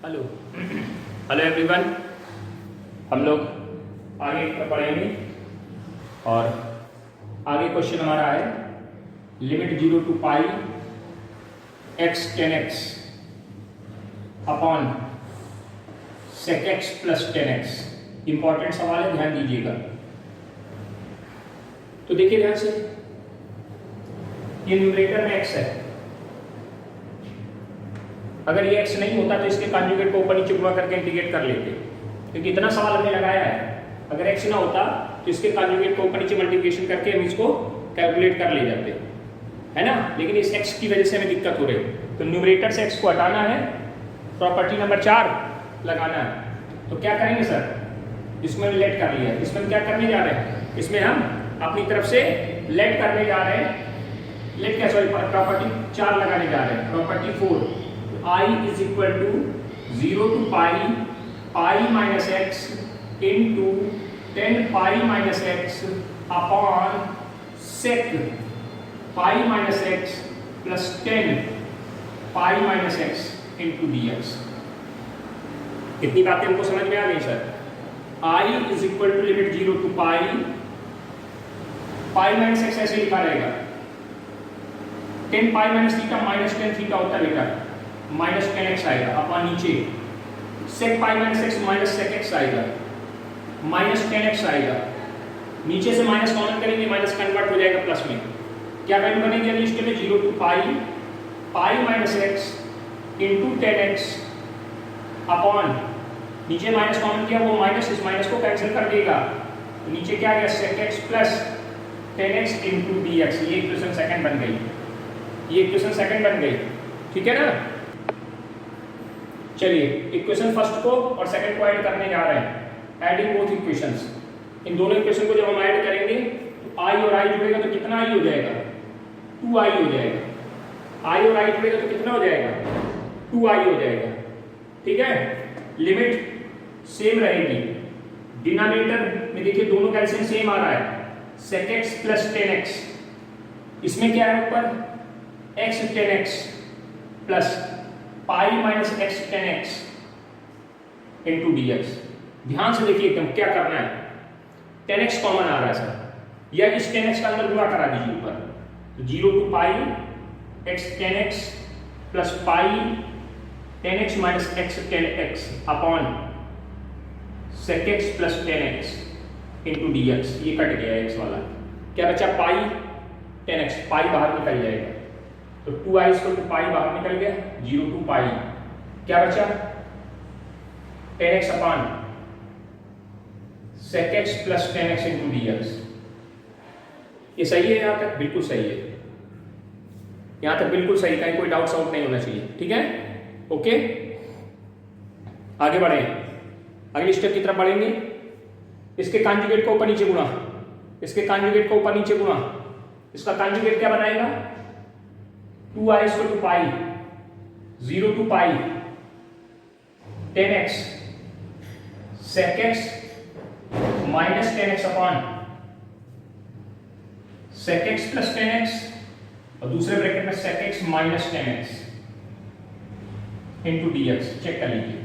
Hello hello everyone, हम लोग आगे पढ़ेंगे और आगे क्वेश्चन हमारा है limit 0 to pi x tan x upon sec x plus tan x। Important सवाल है, ध्यान दीजिएगा। तो देखिए ध्यान से, ये न्यूमरेटर में x है। अगर ये x नहीं होता तो इसके कॉन्जुगेट को ऊपर नीचे गुणा करके इंटीग्रेट कर लेते, क्योंकि इतना सवाल हमने लगाया है। अगर x ना होता तो इसके कॉन्जुगेट को ऊपर नीचे मल्टीप्लिकेशन करके हम इसको कैलकुलेट कर ले जाते, है ना। लेकिन इस x की वजह से हमें दिक्कत हो रही है, तो न्यूमरेटर से x को हटाना है, प्रॉपर्टी नंबर 4 लगाना है। तो क्या करेंगे सर, इसमें लेट कर लिया, इसमें क्या करने जा रहे हैं, इसमें हम अपनी तरफ से लेट करने जा रहे हैं। लेट क्या, सॉरी, प्रॉपर्टी 4 लगाने जा रहे हैं, property 4। I is equal to 0 to pi minus x into 10 pi minus x upon sec pi minus x plus 10 pi minus x into dx। कितनी बातें हमको समझ में आ गई sir. I is equal to limit 0 to pi minus x ऐसे लिखा रहेगा, 10 pi minus theta minus 10 theta होता है बेटा, माइनस 10x आएगा अपॉन नीचे sec pi minus x minus sec x आएगा, माइनस 10x आएगा। नीचे से माइनस कॉमन करेंगे, माइनस कन्वर्ट हो जाएगा प्लस में। क्या वैल्यू बनेगी अभी इसके में, 0 to pi minus x into 10x upon नीचे माइनस कॉमन किया, वो माइनस इस माइनस को कैंसिल कर देगा, तो नीचे क्या आ गया, sec x plus 10x into dx। ये इक्वेशन सेकंड बन गई, ये इक्वेशन सेकंड बन गई, ठीक है ना। चलिए इक्वेशन फर्स्ट को और सेकंड को ऐड करने जा रहे हैं, एडिंग बोथ इक्वेशंस। इन दोनों इक्वेशन को जब हम ऐड करेंगे तो i और i जुड़ेगा तो कितना i हो जाएगा, 2i हो जाएगा। i और i जुड़ेगा तो कितना हो जाएगा, 2i हो जाएगा, ठीक है। लिमिट सेम रहेगी, डिनोमिनेटर में देखिए दोनों का एलसीएम सेम आ रहा है, sec x प्लस 10x। इसमें क्या है ऊपर, x 10x plus pi minus x 10x into dx। ध्यान से देखिए एकदम क्या करना है, 10x कॉमन आ रहा है सर, या इस 10x का अंदर गुणा करा दीजिए ऊपर, तो 0 to pi x 10x plus pi 10x minus x 10x upon sec x plus 10x into dx। ये कट गया x वाला, क्या बचा, पाई 10x, पाई बाहर निकल जाएगा, तो 2i इक्वल टू पाई बाहर निकल गया, 0 टू पाई क्या बचा, 10x upon sec x plus 10x into dx। ये सही है, यहां तक बिल्कुल सही है, यहां तक बिल्कुल सही, कहीं कोई डाउट आउट नहीं होना चाहिए, ठीक है। ओके, आगे बढ़े, अगली स्टेप की तरफ बढ़ेंगे। इसके कॉन्जुगेट को ऊपर नीचे गुणा, इसके कॉन्जुगेट को ऊपर नीचे गुणा, इसका कॉन्जुगेट क्या बनाएगा, 2i equal to pi 0 to pi 10x sec x minus 10x upon sec x plus 10x और दूसरे ब्रैकेट में sec x minus 10x into dx। Check कर लीजिए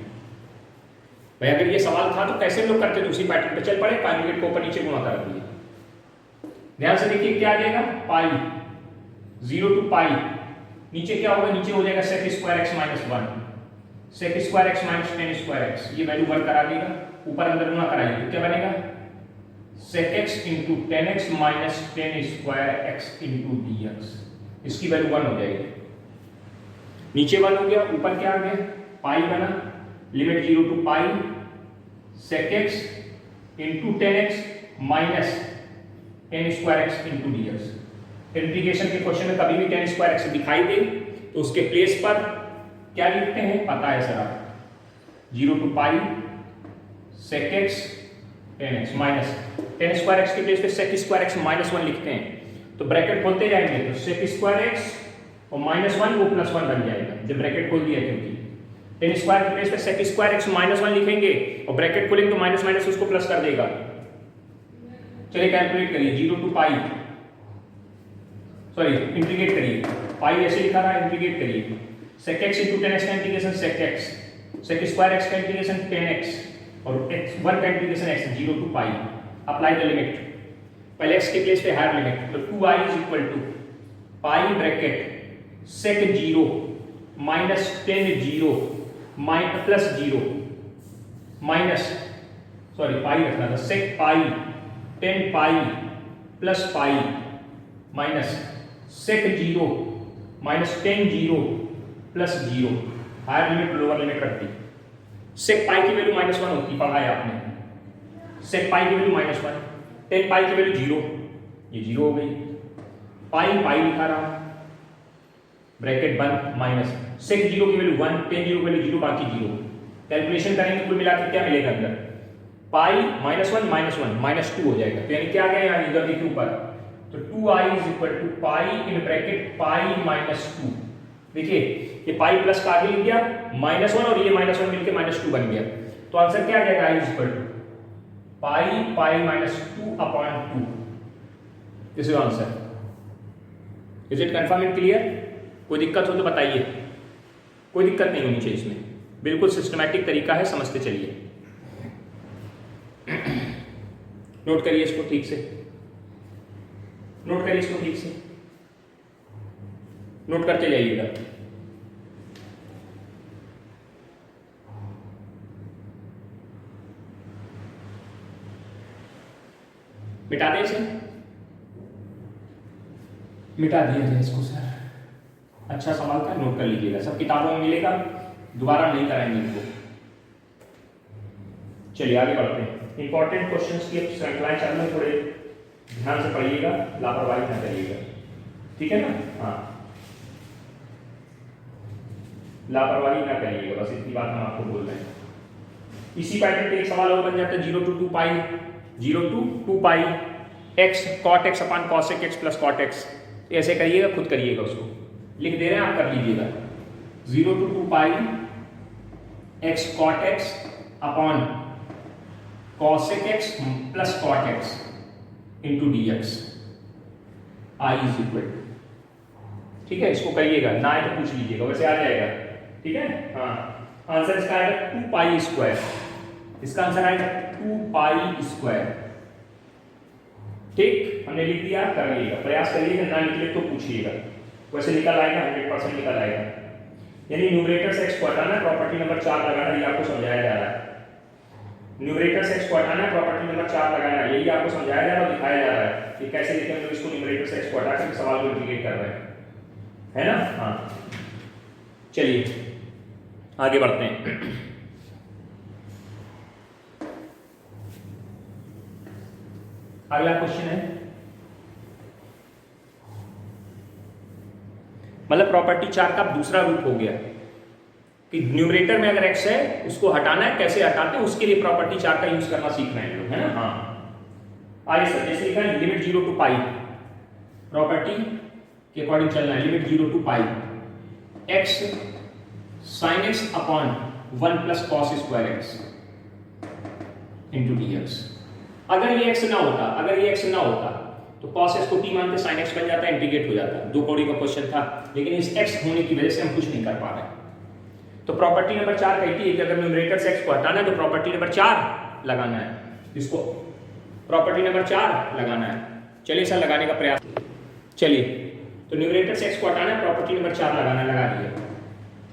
भाई, अगर ये सवाल था तो कैसे लोग करते थे, उसी पैटर्न पे चल पड़े, कॉन्जुगेट को ऊपर नीचे गुणा कर दिए। ध्यान से देखिए क्या आ जाएगा, पाई 0 टू पाई, नीचे क्या होगा, नीचे हो जाएगा sec square x minus 1, sec square x minus 10 square x, ये वैल्यू 1 करा देगा, ऊपर अंदर गुणा कराइए तो क्या बनेगा, sec x into 10x minus 10 square x into dx। इसकी वैल्यू 1 हो जाएगी, नीचे 1 हो गया, ऊपर क्या आ गया, पाई बना, limit 0 to pi sec x into 10x minus 10 square x into dx। Integration के क्वेश्चन में कभी भी 10 स्क्वायर x दिखाई दे तो उसके प्लेस पर क्या लिखते हैं, पता है सर आप, 0 to pi sec x 10x minus 10 square x के प्लेस पे sec स्क्वायर x माइनस 1 लिखते हैं, तो ब्रैकेट खोलते जाएंगे तो sec स्क्वायर x और माइनस 1 वो प्लस 1 बन जाएगा जब ब्रैकेट खोल दिया, क्योंकि 10 स्क्वायर के प्लेस पे sec स्क्वायर x माइनस 1 लिखेंगे और ब्रैकेट खोलेंगे तो माइनस माइनस उसको प्लस कर देगा। चलिए कैलकुलेट करिए, 0 टू पाई, सॉरी इंटीग्रेट करिए, पाई ऐसे लिखा रहा है, इंटीग्रेट करिए, sec x into 10x का integration sec x sec square x का इंटीग्रेशन 10x और x 1 का integration x 0 to pi. Apply the limit, पहले x के प्लेस पे हायर लिमिट, तो 2i is equal to pi bracket sec 0 minus 10 0 plus 0 minus sorry pi रखना था, sec pi 10 pi plus pi minus sec 0 minus 10 0 plus 0। Higher limit lower limit रख दी। sec पाई की value -1 होती, पढ़ा है आपने। sec पाई की वैल्यू -1, 10 पाई की वैल्यू 0, ये 0 हो गई। पाई पाई लिखा रहा, ब्रैकेट बंद, माइनस sec 0 की वैल्यू 1, 10 0 की वैल्यू 0, बाकी 0। कैलकुलेशन करेंगे कुल मिलाकर क्या मिलेगा अंदर, पाई -1 -2 हो जाएगा। तो यानी क्या आ गया यहाँ इधर देखिए ऊपर, तो 2i is equal to pi in bracket pi -2। देखिए ये पाई प्लस का आगे लिख दिया -1 और ये -1 मिलके -2 बन गया। तो आंसर क्या आ जाएगा, i is equal to pi pi -2 upon 2। This is answer. Is it confirm and clear? कोई दिक्कत हो तो बताइए। कोई दिक्कत नहीं होनी चाहिए इसमें, बिल्कुल सिस्टमैटिक तरीका है, समझते चलिए। नोट करिए इसको ठीक से, नोट करिए इसको ठीक से, नोट करते जाइएगा। मिटा दे इसे, मिटा दिया जाए इसको सर। अच्छा सवाल था, नोट कर लीजिएगा, सब किताबों में मिलेगा, दोबारा नहीं कराएंगे इनको। चलिए आगे बढ़ते हैं। इंपॉर्टेंट क्वेश्चंस की श्रृंखलाएं चालू है, थोड़े ध्यान से पढ़िएगा, लापरवाही ना करिएगा, ठीक है ना? हाँ, लापरवाही ना करिएगा, बस इतनी बात हम आपको बोल रहे हैं। इसी पैटर्न पे एक सवाल और बन जाता है, 0 to 2 pi 0 to 2 pi x cot x upon cosec x plus cot x। ऐसे करिएगा, खुद करिएगा, उसको लिख दे रहे हैं आप, कर लीजिएगा। 0 to 2 pi x cot x upon cosec x plus cot x into dx i is equal to, ठीक है? इसको करिएगा, ना आए तो पूछ लीजिएगा, वैसे आ जाएगा, ठीक है? हाँ, आंसर इसका आएगा 2 पाई स्क्वायर, इसका आंसर आएगा 2 पाई स्क्वायर। ठीक, हमने लिख दिया, कर लीजिएगा, प्रयास करिएगा, ना निकले तो पूछिएगा, वैसे निकल आएगा, 100% निकल आएगा। यानी न्यूमरेटर से x को हटाना, प्रॉपर्टी नंबर 4 लगाना, ये आपको समझाया जा रहा है। न्यूमरेटर से x को हटाना, प्रॉपर्टी नंबर 4 लगाना, यही आपको समझाया जा रहा है और दिखाया जा रहा है कि कैसे लिखें। हम लोग इसको न्यूमरेटर से x को हटा कर सवाल को इंटीग्रेट कर रहे हैं, है ना? हाँ, चलिए आगे बढ़ते हैं। अगला क्वेश्चन है, मतलब प्रॉपर्टी 4 का दूसरा रूप हो गया कि न्यूमरेटर में अगर x है उसको हटाना है, कैसे हटाते हैं उसके लिए प्रॉपर्टी 4 का यूज करना सीख रहे हैं लोग, है ना? हाँ, आइए सर, जैसे लिखा है लिमिट 0 to पाई, प्रॉपर्टी के अकॉर्डिंग चलना है। Limit 0 to pi x sin x upon 1 plus cos square x into dx। अगर ये x ना होता, अगर ये x ना होता तो cos x को t मानते sin x बन जाता, इंटीग्रेट हो जाता। 2 कौड़ी का क्वेश्चन था, लेकिन इस x होने की वजह से हम कुछ नहीं कर पा रहे। तो प्रॉपर्टी नंबर 4 कहती है कि अगर न्यूमरेटर से x को हटाना है तो प्रॉपर्टी नंबर 4 लगाना है, इसको प्रॉपर्टी नंबर 4 लगाना है। चलिए सर, लगाने का प्रयास, चलिए। तो न्यूमरेटर से x को हटाना है, प्रॉपर्टी नंबर 4 लगाना है, लगा दिया।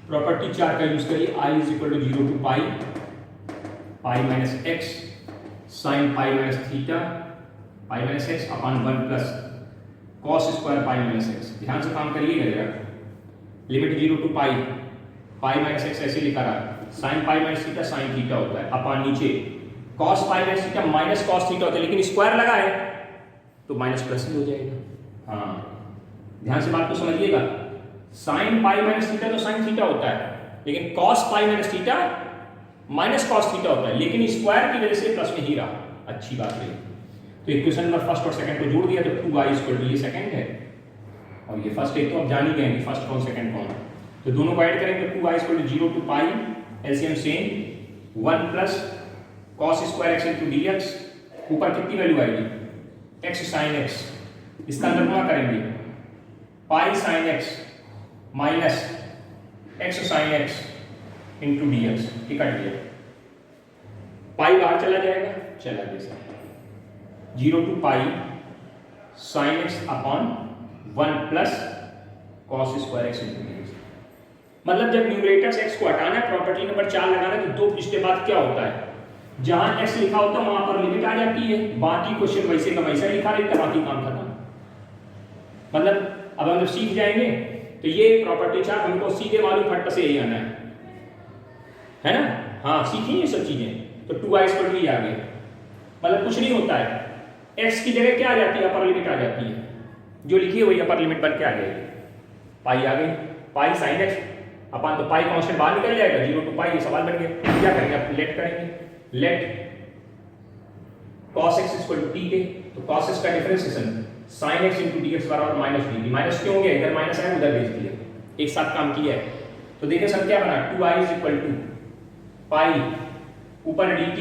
प्रॉपर्टी 4 का यूज करिए, i is equal to 0 to pi pi minus x sine pi minus theta pi minus x upon 1 plus cos square pi minus x. ध्यान से काम करिएगा जरा। Limit 0 to pi pi minus x ऐसे लिखा रहा, sine pi minus theta sine theta होता है, अपॉन नीचे cos pi minus theta minus cos theta होता है, लेकिन स्क्वायर लगा है तो माइनस प्लस ही हो जाएगा। हाँ, ध्यान से बात को समझिएगा। साइन पाई माइनस थीटा तो साइन थीटा होता है, लेकिन cos pi minus theta minus cos theta होता है, लेकिन स्क्वायर की वजह से प्लस में ही रहा। अच्छी बात रही। तो इक्वेशन नंबर फर्स्ट और सेकंड को जोड़ दिया तो 2i इक्वल टू, ये सेकंड है और ये फर्स्ट है, तो अब जान ही गए कि फर्स्ट कौन सेकंड कौन। तो दोनों को ऐड करेंगे तो 2i equal to 0 to pi LCM same 1 plus cos square x into dx। ऊपर कितनी वैल्यू आएगी, x sin x, इसका अंदर गुणा करेंगे pi sin x minus x sin x into D x, ये कट गया, पाई बाहर चला जाएगा, चला गया sir, 0 to pi sine x upon 1 plus cos square x into D x. मतलब जब न्यूमरेटर से एक्स को हटाना है, प्रॉपर्टी नंबर 4 लगाना है, तो 2 पृष्ठ बाद क्या होता है, जहां एक्स लिखा होता है वहां पर लिमिट आ जाती है, बाकी क्वेश्चन वैसे का वैसा लिखा रहता है, बाकी काम खत्म। मतलब अब हम जब सीख जाएंगे तो ये प्रॉपर्टी 4 हमको सीधे मालूम फट से यही आना है ना। हाँ सीखी ये सब चीजें, तो 2i = e आ गया। मतलब कुछ नहीं होता है, x की जगह क्या आ जाती है, अपर लिमिट आ जाती है, जो लिखी है वही अपर लिमिट बन के आ जाएगी, पाई आ गई, पाई साइन एक्स अपन, तो पाई कांस्टेंट बाहर निकल जाएगा, 0 टू पाई, ये सवाल बन गया। क्या करेंगे आप, लेट करेंगे, लेट cos x = t के, तो cos x का डिफरेंशिएशन sin x * dx बराबर -dt, माइनस क्यों हो गया, इधर माइनस है उधर भेज दिया, एक साथ काम किया है। तो देखिए सर क्या बना, 2i = पाई ऊपर dt,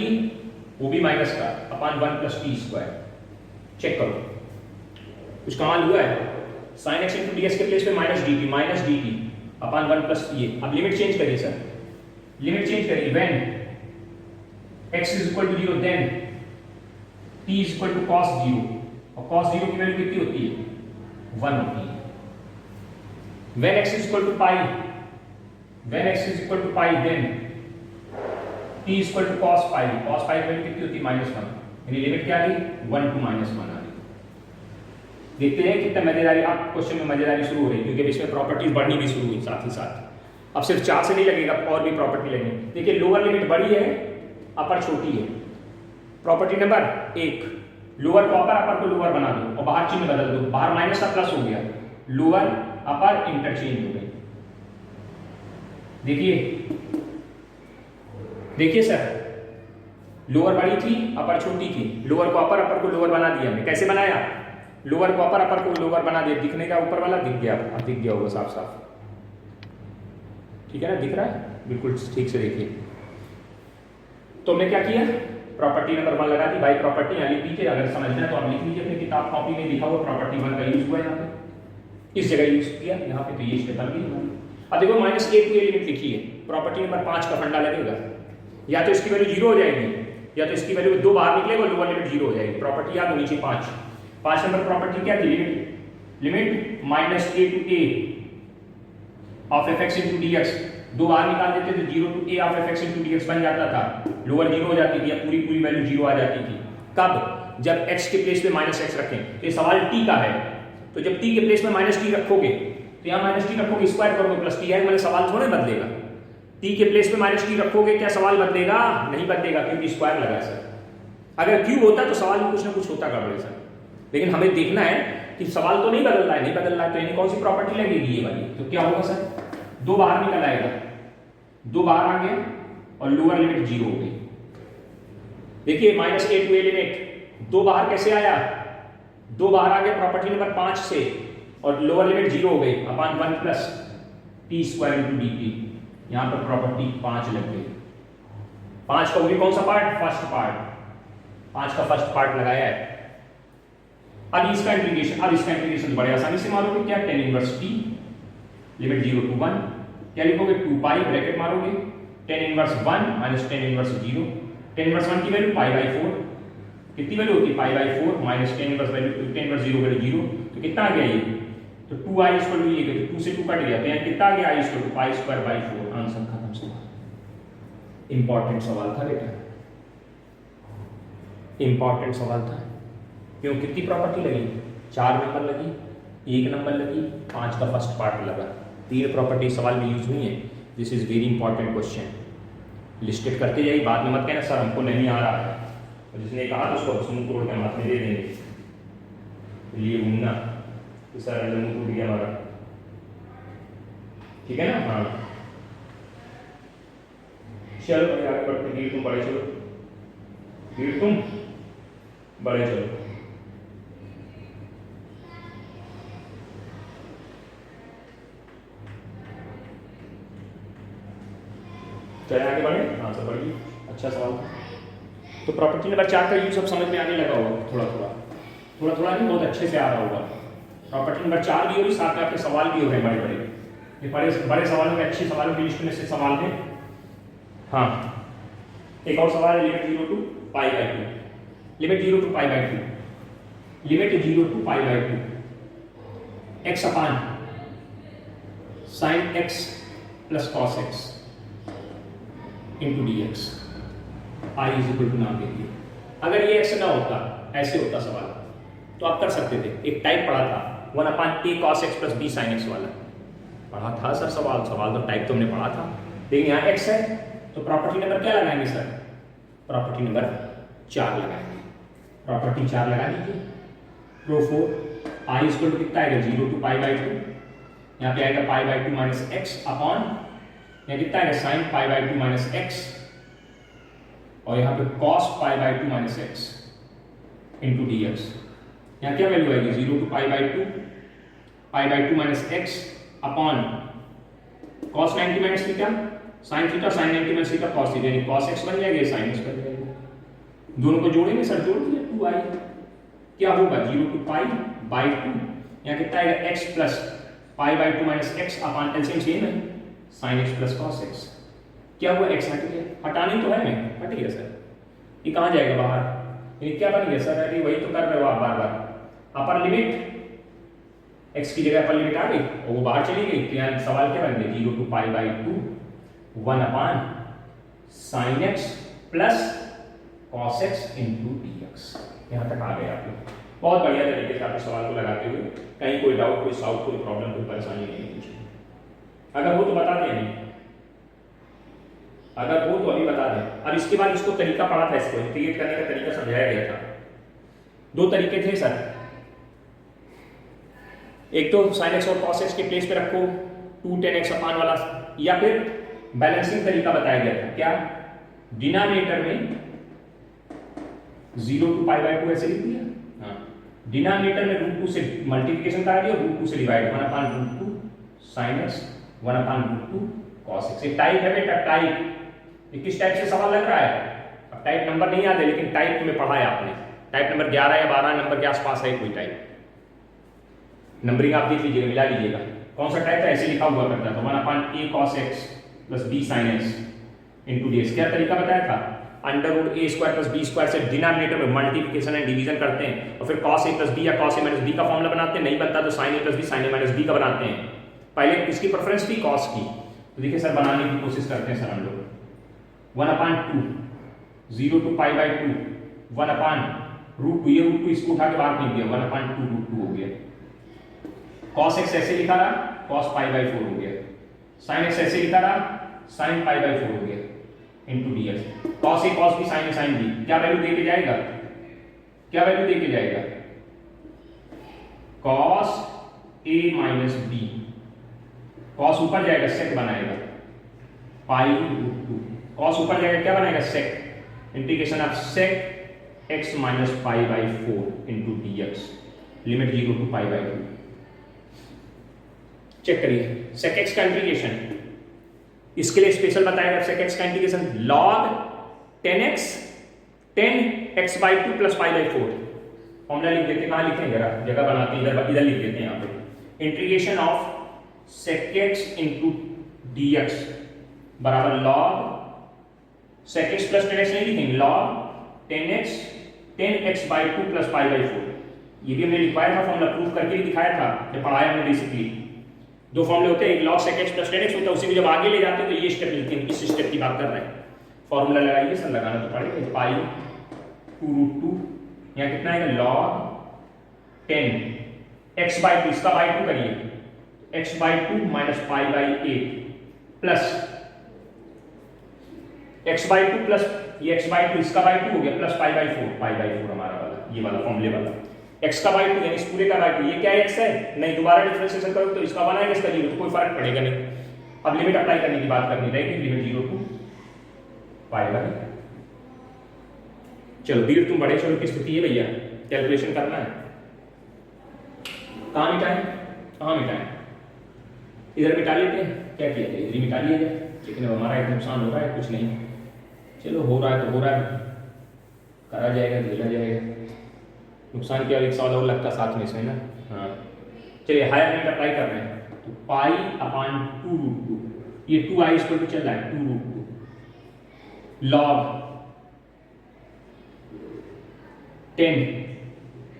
वो भी माइनस का, अपॉन 1 + t²। चेक करो कुछ कमाल हुआ है, sin x * dx के प्लेस पे -dt अपॉन 1 + t। अब लिमिट चेंज करिए सर, लिमिट चेंज करिए, when x = 0 then t = cos 0, और cos 0 की वैल्यू कितनी होती है, 1 होती है। when x = pi, when x = pi then t = cos pi, cos pi की वैल्यू कितनी होती है, -1, यानी लिमिट क्या आ गई, 1 to -1 आ गई। देखते हैं कितना मजेदारी, अब क्वेश्चन में मजेदारी शुरू हो रही है, क्योंकि इसमें प्रॉपर्टीज बढ़नी भी शुरू हुई साथ ही साथ। अब सिर्फ 4 से नहीं लगेगा, और भी प्रॉपर्टी लगेगी। देखिए लोअर लिमिट बड़ी है, अपर छोटी है। प्रॉपर्टी नंबर 1, लोअर को अपर, अपर को लोअर बना दो और बाहर चिन्ह बदल दो, बाहर माइनस का प्लस हो गया, लोअर अपर इंटरचेंज हो गई। देखिए सर, लोअर बड़ी थी, अपर छोटी थी, लोअर को अपर, अपर को लोअर बना दिया हमने। कैसे बनाया, लोअर को अपर, अपर को लोअर बना दिया, दिखने का ऊपर वाला दिख गया, अब दिख गया होगा साफ साफ, ठीक है ना, दिख रहा है बिल्कुल ठीक से। देखिए तो हमने क्या किया, प्रॉपर्टी नंबर 1 लगा दी, बाई प्रॉपर्टी यहाँ लिख दीजिए, अगर समझना है तो आप लिख लीजिए अपनी किताब कॉपी में, लिखा हुआ प्रॉपर्टी 1 का यूज हुआ है यहाँ पे, इस जगह यूज किया यहाँ पे, तो ये स्टेप बन गई। अब देखो -a to a लिमिट लिखी है, प्रॉपर्टी नंबर 5 का फंडा लगेगा, या तो इसकी वैल्यू 0 हो जाएगी, या तो इसकी वैल्यू 2 बाहर निकलेगा, लोअर लिमिट 0 हो जाएगी। प्रॉपर्टी याद हो, नीचे 5 नंबर प्रॉपर्टी क्या थी, limit -a to a of fx into dx, 2 बाहर निकाल देते थे, 0 to a of fx into dx बन जाता था, लोअर 0 हो जाती थी, या पूरी वैल्यू 0 आ जाती थी। कब, जब x के प्लेस पे -x रखें। तो ये सवाल t का है, तो जब t के प्लेस में -t रखोगे, तो यहाँ -t रखोगे, स्क्वायर करोगे, प्लस t है, मतलब सवाल थोड़े बदलेगा। t के प्लेस में -t रखोगे, क्या सवाल बदलेगा, नहीं बदलेगा, क्योंकि स्क्वायर लगा है सर। अगर क्यूब होता तो सवाल में कुछ ना कुछ होता गड़बड़ सर, लेकिन हमें देखना है कि सवाल तो नहीं बदल रहा है, नहीं बदल रहा है, तो यानी कौन सी प्रॉपर्टी लगेगी, ये वाली। तो क्या होगा सर, 2 बाहर निकल आएगा, 2 बाहर आ गया, और लोअर लिमिट 0 हो गई। देखिए -a to a लिमिट, 2 बाहर कैसे आया, 2 बाहर आ गया प्रॉपर्टी नंबर 5 से, और लोअर लिमिट 0 हो गई, अपॉन 1 + t² into dt। यहाँ पर प्रॉपर्टी 5 लग गई। 5 का वो भी कौन सा पार्ट, फर्स्ट पार्ट, 5 का फर्स्ट पार्ट लगाया है। अब इसका इंटीग्रेशन बड़े आसानी से मारोगे, क्या, tan inverse t, limit 0 to 1, क्या लिखोगे, 2 पाई, ब्रैकेट मारोगे, tan inverse 1 minus tan inverse 0, tan inverse 1 की वैल्यू π/4, कितनी वैल्यू होती है, π/4 minus tan inverse value, tan inverse 0 value 0, तो कितना आ गया ये, तो 2i = ये, तो 2 से 2 कट गया, तो यहाँ कितना आ गया, i = π²/4। आंसर खत्म सवाल। इंपॉर्टेंट सवाल था बेटा, इंपॉर्टेंट सवाल था। क्यों, कितनी प्रॉपर्टी लगी, 4 नंबर लगी, 1 नंबर लगी, 5 का फर्स्ट पार्ट लगा, 3 प्रॉपर्टी सवाल में यूज हुई है। This is very important question, listed करते जाइए, बाद में मत कहना सर हमको नहीं आ रहा है, और जिसने कहा तो उसको हंसून तोड़ के हाथ में दे देंगे, लिए घूमना कि सर मुंह टूट गया हमारा, ठीक है ना। हाँ चलो आगे बढ़ते, वीर तुम बड़े चलो, वीर तुम बड़े चलो। चले आगे बढ़े, हाँ सर बढ़िए, अच्छा सवाल। तो प्रॉपर्टी नंबर 4 का यूज अब समझ में आने लगा होगा, थोड़ा थोड़ा नहीं, बहुत अच्छे से आ रहा होगा। प्रॉपर्टी नंबर 4 भी हो रही, साथ में आपके सवाल भी हो रहे हैं बड़े बड़े, ये बड़े सवालों में, अच्छे सवालों की लिस्ट में से सवाल है। हाँ, एक और सवाल है, limit 0 to pi by 2, limit 0 to pi by 2, limit 0 to pi by 2 x upon sine x plus cos x into D x I is equal to नाम देखिए। अगर ये एक्स ना होता, ऐसे होता सवाल, तो आप कर सकते थे। एक टाइप पढ़ा था 1 अपान ए cos x plus B sine x वाला, पढ़ा था सर सवाल तो टाइप तो हमने पढ़ा था। लेकिन यहाँ एक्स है तो प्रॉपर्टी नंबर क्या लगाएंगे सर? प्रॉपर्टी नंबर 4 लगाएंगे। प्रॉपर्टी 4 लगा दीजिए। प्रो 4 आई इक्वल टू कितना आएगा? 0 टू पाई बाई 2, यहाँ पे आएगा pi by 2 minus x upon यहाँ कितना आएगा? Sine pi by 2 minus x, और यहाँ पे cos pi by 2 minus x into D x. यहाँ क्या वैल्यू आएगी? 0 to pi by 2 minus x upon cos 90 minus theta sine 90 minus theta cos theta, यानी कॉस एक्स बन जाएगा, साइन एक्स बन जाएगा। दोनों को जोड़ेंगे सर, जोड़ दिया 2i, क्या होगा? 0 टू पाई बाई 2, यहाँ कितना आएगा? x plus pi by 2 minus x upon LCM same है, sine x plus cos x. क्या हुआ? x हट गया, हटानी तो है, मैं हट गया सर, ये कहाँ जाएगा? बाहर। ये क्या बन गया सर? अरे वही तो कर रहे हो आप बार बार। अपर लिमिट x की जगह अपर लिमिट आ गई और वो बाहर चली गई, तो यहाँ सवाल क्या बन गया? 0 to pi by 2 1 upon sine x plus cos x into D x. यहाँ तक आ गए आप लोग। बहुत बढ़िया तरीके से आपके सवाल को लगाते हुए, कहीं कोई डाउट, कोई साउट, कोई प्रॉब्लम, कोई परेशानी नहीं पूछी। अगर हो तो बता दें, नहीं अगर हो तो अभी बता दें। अब इसके बाद इसको तरीका पढ़ा था, इसको इंटीग्रेट करने का तरीका समझाया गया था। 2 तरीके थे सर, एक तो साइन एक्स और कॉस एक्स के प्लेस पे रखो 2 tan x अपान वाला, या फिर बैलेंसिंग तरीका बताया गया था। क्या? डिनोमिनेटर में 0 टू पाई बाई 2 ऐसे लिख दिया, हाँ, डिनोमिनेटर में √2 से मल्टीप्लिकेशन करा दिया, √2 से डिवाइड, 1 अपान √2 साइन एक्स 1 अपान √2 कॉस एक्स। ये टाइप है बेटा, टाइप। ये किस टाइप से सवाल लग रहा है? अब टाइप नंबर नहीं याद है, लेकिन टाइप में पढ़ा है आपने। टाइप नंबर 11 या 12 नंबर के आसपास है कोई टाइप, नंबरिंग आप देख लीजिएगा, मिला लीजिएगा कौन सा टाइप है। ऐसे लिखा हुआ करता था 1 अपान ए cos x plus B sine X into D X. क्या तरीका बताया था? Under root A square plus B square से डिनोमिनेटर में मल्टीप्लिकेशन एंड डिवीजन करते हैं, और फिर कॉस ए प्लस बी या कॉस ए माइनस बी का फॉर्मूला बनाते हैं। नहीं बनता तो sine A plus B sine A minus B का बनाते हैं। पहले किसकी प्रेफरेंस थी? कॉस की। तो देखिए सर, बनाने की कोशिश करते हैं सर हम लोग। 1 अपान 2 0 टू पाई बाई 2 1 अपान √2, ये √2 इसको उठा के बाहर फेंक दिया, 1 अपान 2 √2 हो गया। कॉस एक्स ऐसे लिखा रहा, कॉस पाई बाई 4 हो गया। साइन एक्स ऐसे लिखा रहा, साइन पाई बाई 4 हो गया into D x. Cos A cos B sine A sine B, क्या वैल्यू दे के जाएगा? क्या वैल्यू दे के जाएगा? Cos A minus B, cos ऊपर जाएगा, सेक बनाएगा, पाई √2, कॉस ऊपर जाएगा, क्या बनाएगा? Sec, integration of sec X minus pi by 4 into D X, limit 0 to pi by 2। Check करिए सेक एक्स का इंटीग्रेशन, इसके लिए स्पेशल बताएगा। सेक एक्स का integration log 10x 10x/2 plus pi by 4। Formula लिख देते हैं, कहां लिखें? जरा जगह बनाते हैं, इधर लिख देते हैं यहाँ पे। Integration of sec x into D x बराबर log sec x plus 10x नहीं लिखेंगे, log 10x/2 plus pi by 4। ये भी हमने लिखवाया था, फॉर्मूला प्रूफ करके भी दिखाया था जब पढ़ाया हमने बेसिकली। 2 फॉर्मूले होते हैं, एक log sec x plus 10x होता है, उसी को जब आगे ले जाते हैं तो ये स्टेप मिलती है। इस स्टेप की बात कर रहे हैं। फॉर्मूला लगाइए सर, लगाना तो पड़ेगा। पाई 2√2, यहाँ कितना आएगा? log 10 x/2, इसका बाई 2 करिए, x/2 minus pi by 8 plus x/2 plus ये x/2, इसका बाई 2 हो गया, प्लस पाई बाई 4 हमारा वाला, ये वाला फॉर्मूले वाला। x का बाई 2 यानी इस पूरे का बाई 2, ये क्या x है? नहीं, दोबारा डिफरेंशिएशन करो तो इसका 1 आएगा, इसका 0, तो कोई फर्क पड़ेगा नहीं। अब लिमिट अप्लाई करने की बात करनी रहेगी, लिमिट 0 टू पाई बाई। चलो बीर तुम बड़े चलो की स्थिति है भैया, कैलकुलेशन करना है। कहाँ मिटाएं? कहाँ मिटाएं? इधर मिटा लेते हैं, क्या किया जाए? इधर मिटा लिया जाए, लेकिन अब हमारा एक नुकसान हो रहा है, कुछ नहीं। चलो हो रहा है तो हो रहा है, करा जाएगा, झेला जाएगा। नुकसान क्या? एक सवाल और लगता साथ में इसमें ना। हाँ चलिए, हायर लिमिट अप्लाई कर रहे हैं तो पाई अपान 2√2, ये 2i इक्वल टू चल रहा है 2√2, log 10,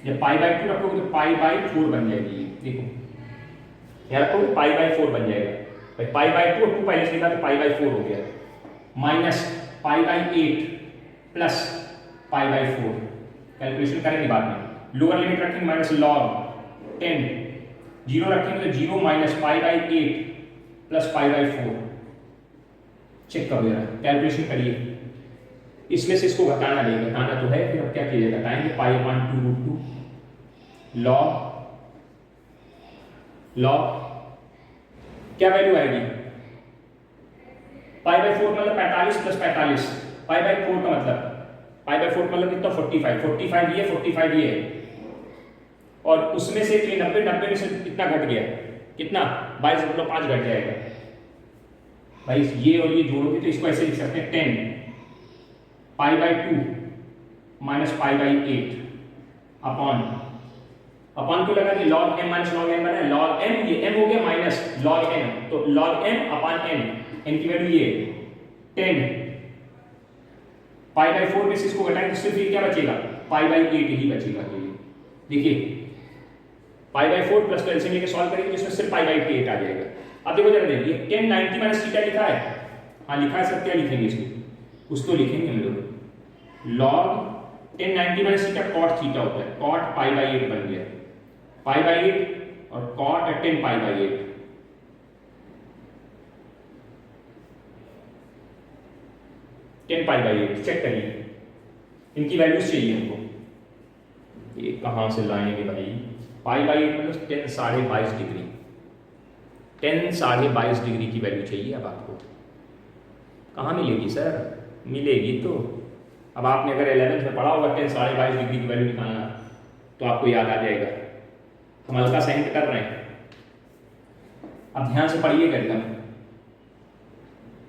जब पाई बाई 2 रखोगे तो पाई बाई 4 बन जाएगी। ये देखो यहाँ रखोगे पाई बाई 4 बन जाएगा। भाई पाई बाई 2 और 2 पहले से लिखा तो पाई बाई 4 हो गया, minus pi by 8 plus pi by 4। Calculation करेंगे बाद में। लोअर लिमिट रखेंगे माइनस लॉग 10, जीरो रखेंगे तो zero minus pi by 8 plus pi by 4। Check करो जरा, कैलकुलेशन करिए। इसमें से इसको घटाना नहीं, घटाना तो है, फिर अब क्या कीजिए, घटाएंगे पाई अपान 2 रूट 2 लॉग क्या वैल्यू आएगी, पाई बाई 4 मतलब 45 प्लस 45, पाई बाई 4 का मतलब पाई बाई 4 मतलब कितना 45, 45 ये 45 ये है, और उसमें से 90 90 में से कितना घट गया, कितना 22.5 घट जाएगा। भाई ये और ये जोड़ोगे तो इसको ऐसे लिख सकते हैं 10 pi by 2 minus pi by 8 upon को लगा कि log m minus log n बना है, log m ये m हो गया माइनस log n, तो log m अपॉन n की वैल्यू ये 10 पाई बाई 4 में से इसको घटाएंगे तो सिर्फ ये क्या बचेगा, पाई बाई 8 ही बचेगा। देखिए पाई बाई 4 प्लस एलसीएम लेके सॉल्व करेंगे जिसमें सिर्फ पाई बाई 8 आ जाएगा। अब देखो जरा देखिए 10 90 माइनस थीटा लिखा है, हाँ लिखा है सर, क्या लिखेंगे इसको, उसको लिखेंगे हम लोग log 10 90 minus theta cot theta होता है, cot पाई बाई 8 बन गया, पाई बाई 8 और cot 10 pi by 8, pi by 8। Check करिए इनकी वैल्यूज चाहिए हमको, ये कहां से लाएंगे भाई, पाई बाई 8 मतलब 10 22.5 डिग्री, 10 22.5 डिग्री की वैल्यू चाहिए। अब आपको कहाँ मिलेगी सर, मिलेगी तो अब आपने अगर 11th में पढ़ा होगा 10 22.5 डिग्री की वैल्यू निकालना तो आपको याद आ जाएगा। हम हल्का सा हिंट कर रहे हैं, अब ध्यान से पढ़िएगा एकदम।